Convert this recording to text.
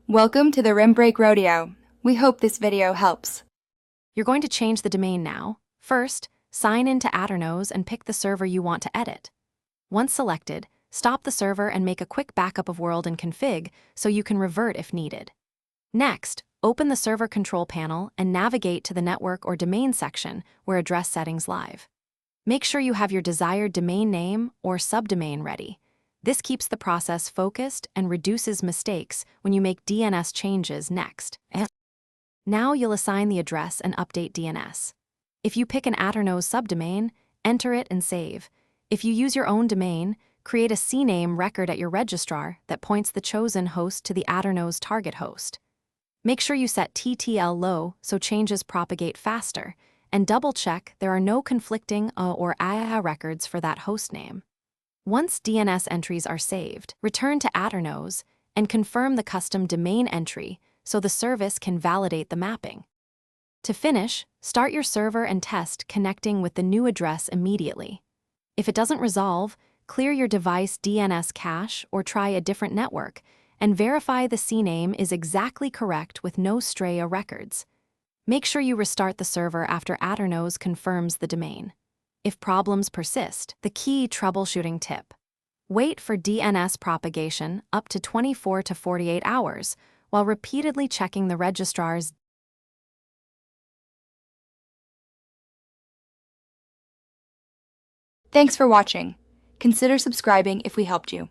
Welcome to the Rim Break Rodeo. We hope this video helps. You're going to change the domain now. First, sign into Aternos and pick the server you want to edit. Once selected, stop the server and make a quick backup of world and config so you can revert if needed. Next, open the server control panel and navigate to the network or domain section where address settings live. Make sure you have your desired domain name or subdomain ready. This keeps the process focused and reduces mistakes when you make DNS changes next. Now you'll assign the address and update DNS. If you pick an Aternos subdomain, enter it and save. If you use your own domain, create a CNAME record at your registrar that points the chosen host to the Aternos target host. Make sure you set TTL low so changes propagate faster, and double-check there are no conflicting or AHA records for that host name. Once DNS entries are saved, return to Aternos and confirm the custom domain entry so the service can validate the mapping. To finish, start your server and test connecting with the new address immediately. If it doesn't resolve, clear your device DNS cache or try a different network and verify the CNAME is exactly correct with no stray records. Make sure you restart the server after Aternos confirms the domain. If problems persist, the key troubleshooting tip: wait for DNS propagation up to 24 to 48 hours while repeatedly checking the registrar's. Thanks for watching. Consider subscribing if we helped you.